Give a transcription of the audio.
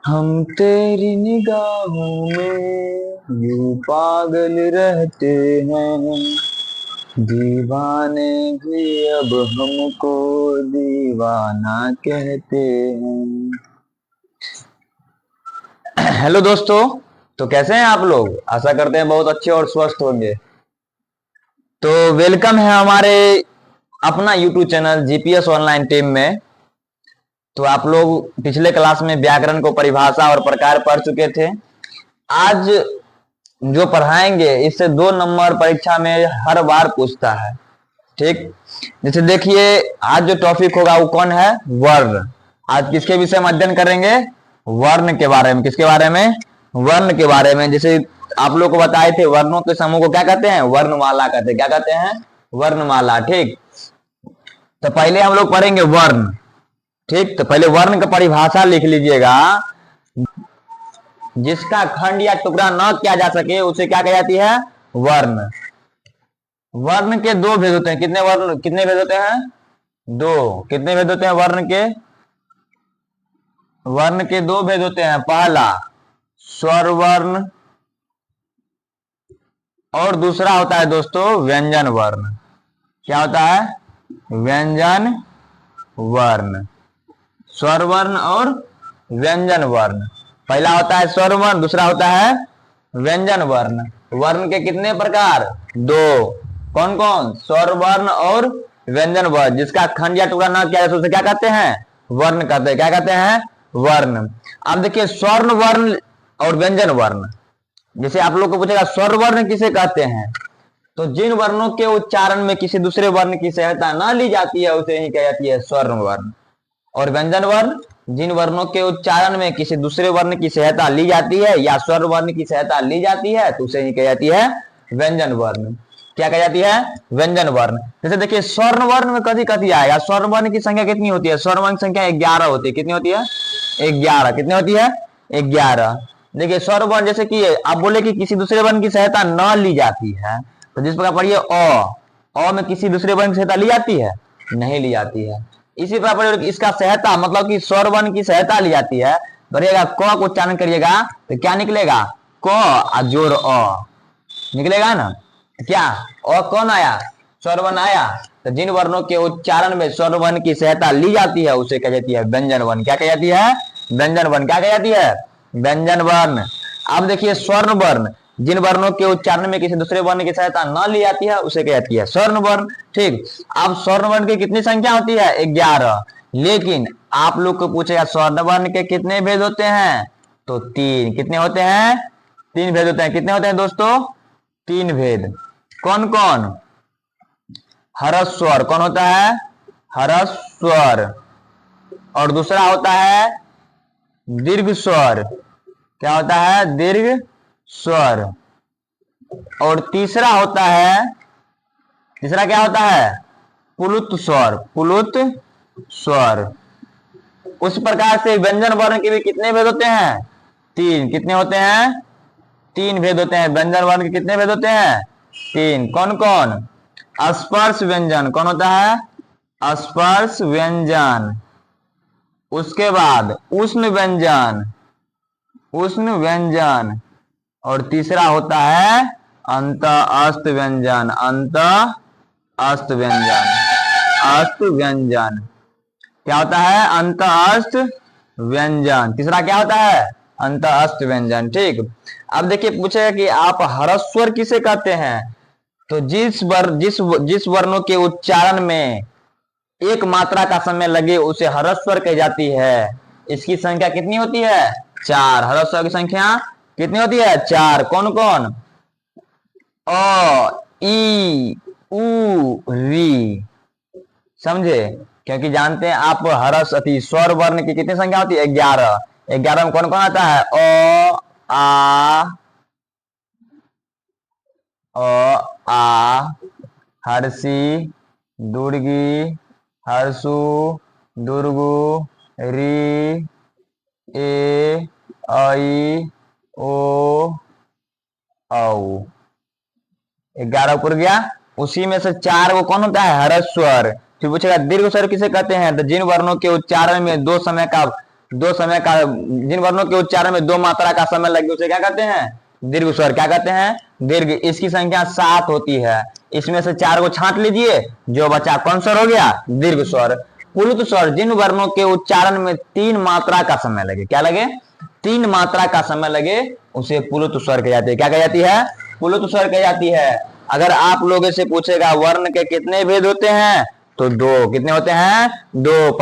हम तेरी निगाहों में यूं पागल रहते हैं, दीवाने भी अब हमको दीवाना कहते हैं। हेलो दोस्तों, तो कैसे हैं आप लोग? आशा करते हैं बहुत अच्छे और स्वस्थ होंगे। तो वेलकम है हमारे अपना YouTube channel GPS online team में। तो आप लोग पिछले क्लास में व्याकरण को परिभाषा और प्रकार पढ़ चुके थे। आज जो पढ़ाएंगे इससे 2 नंबर परीक्षा में हर बार पूछता है। ठीक, जैसे देखिए आज जो टॉपिक होगा वो कौन है? वर्ण। आज किसके विषय में अध्ययन करेंगे? वर्ण के बारे में। किसके बारे में? वर्ण के बारे में। जैसे आप लोग को बताए थे, वर्णों के समूह को क्या कहते हैं? वर्णमाला कहते हैं। क्या कहते हैं? वर्णमाला। ठीक, तो पहले हम लोग पढ़ेंगे वर्ण। ठीक, तो पहले वर्ण का परिभाषा लिख लीजिएगा। जिसका खंड या टुकड़ा न किया जा सके उसे क्या कही जाती है? वर्ण। वर्ण के 2 भेद होते हैं। कितने भेद होते हैं? 2। कितने भेद होते हैं वर्ण के? वर्ण के 2 भेद होते हैं। पहला स्वर वर्ण और दूसरा होता है दोस्तों व्यंजन वर्ण। क्या होता है? व्यंजन वर्ण। स्वर वर्ण और व्यंजन वर्ण। पहला होता है स्वर वर्ण, दूसरा होता है व्यंजन वर्ण। वर्ण के कितने प्रकार? 2। कौन कौन? स्वर वर्ण और व्यंजन वर्ण। जिसका खंड या टुकड़ा न किया जाए उसे क्या कहते हैं? वर्ण कहते हैं। क्या कहते हैं? वर्ण। अब देखिए स्वर्ण वर्ण और व्यंजन वर्ण। जैसे आप लोग को पूछेगा स्वर वर्ण किसे कहते हैं, तो जिन वर्णों के उच्चारण में किसी दूसरे वर्ण की सहायता न ली जाती है उसे ही कही जाती है स्वर्ण वर्ण। और व्यंजन वर्ण, जिन वर्णों के उच्चारण में किसी दूसरे वर्ण की सहायता ली जाती है या स्वर वर्ण की सहायता ली जाती है तो उसे ही कही जाती है व्यंजन वर्ण। क्या कही जाती है? व्यंजन वर्ण। जैसे देखिए स्वर्ण वर्ण में कथी कथी आएगा? स्वर्ण वर्ण की संख्या कितनी होती है? स्वर्ण वर्ण की संख्या 11 होती है। कितनी होती है? 11। कितनी होती है? 11। देखिए स्वर वर्ण, जैसे कि आप बोले कि किसी दूसरे वर्ण की सहायता न ली जाती है, तो जिस प्रकार पढ़िए अ में किसी दूसरे वर्ण की सहायता ली जाती है? नहीं ली जाती है। इसी प्रकार इसका सहायता मतलब कि स्वर वर्ण की सहायता ली जाती है। बढ़िएगा क को उच्चारण करिएगा तो क्या निकलेगा? क और जोड़ अ निकलेगा ना। क्या कौन आया? स्वर वर्ण आया। तो जिन वर्णों के उच्चारण में स्वर वर्ण की सहायता ली जाती है उसे कह जाती है व्यंजन वर्ण। क्या कह जाती है? व्यंजन वर्ण। क्या कह जाती है? व्यंजन वर्ण। अब देखिए स्वर्ण वर्ण, जिन वर्णों के उच्चारण में किसी दूसरे वर्ण की सहायता न ली जाती है उसे कह जाती है स्वर्ण वर्ण। ठीक, अब स्वर्ण वर्ण की कितनी संख्या होती है? 11। लेकिन आप लोग को पूछेगा स्वर्ण वर्ण के कितने भेद होते हैं, तो 3। कितने होते हैं? 3 भेद होते हैं। कितने होते हैं दोस्तों? 3 भेद। कौन कौन? हरस्वर। कौन होता है? हरस्वर। और दूसरा होता है दीर्घ स्वर। क्या होता है? दीर्घ स्वर। और तीसरा होता है, तीसरा क्या होता है? पुलुत स्वर। पुलुत स्वर। उस प्रकार से व्यंजन वर्ण के भी कितने भेद होते हैं? 3। कितने होते हैं? 3 भेद होते हैं। व्यंजन वर्ण के कितने भेद होते हैं? 3। कौन कौन? स्पर्श व्यंजन। कौन होता है? स्पर्श व्यंजन। उसके बाद उष्ण व्यंजन। उष्ण व्यंजन। और तीसरा होता है अंत अस्त व्यंजन। अंत अस्त व्यंजन। अस्त व्यंजन। क्या होता है? अंत अस्त व्यंजन। तीसरा क्या होता है? अंत अस्त व्यंजन। ठीक, अब देखिए पूछेगा कि आप हरस्वर किसे कहते हैं, तो जिस वर्णों के उच्चारण में एक मात्रा का समय लगे उसे हरस्वर कही जाती है। इसकी संख्या कितनी होती है? 4। हरस्वर की संख्या कितनी होती है? 4। कौन कौन? अ, ई, उ, री। समझे? क्योंकि जानते हैं आप हरस अति स्वर वर्ण की कितनी संख्या होती है? 11। 11 में कौन कौन आता है? आ, हर्षी, दुर्गी, हर्षु, दुर्गु, री, ए, आई, ओ, औ। 11 ऊपर गया। उसी में से 4 वो कौन होता है? हरस्वर। फिर पूछेगा दीर्घ स्वर किसे कहते हैं, तो जिन वर्णों के उच्चारण में 2 समय का दो समय का, जिन वर्णों के उच्चारण में दो मात्रा का समय लगे उसे क्या कहते हैं? दीर्घ स्वर। क्या कहते हैं? दीर्घ। इसकी संख्या 7 होती है, इसमें से 4 को छांट लीजिए, जो बचा कौन स्वर हो गया? दीर्घ स्वर। पुलुत स्वर, जिन वर्णों के उच्चारण में 3 मात्रा का समय लगे, क्या लगे? 3 मात्रा का समय लगे, उसे पुलुत स्वर कह जाती है। क्या कह जाती है? पुलुत स्वर कह जाती है। अगर आप लोगों से पूछेगा वर्ण के कितने भेद होते हैं, तो 2। कितने होते हैं? 2।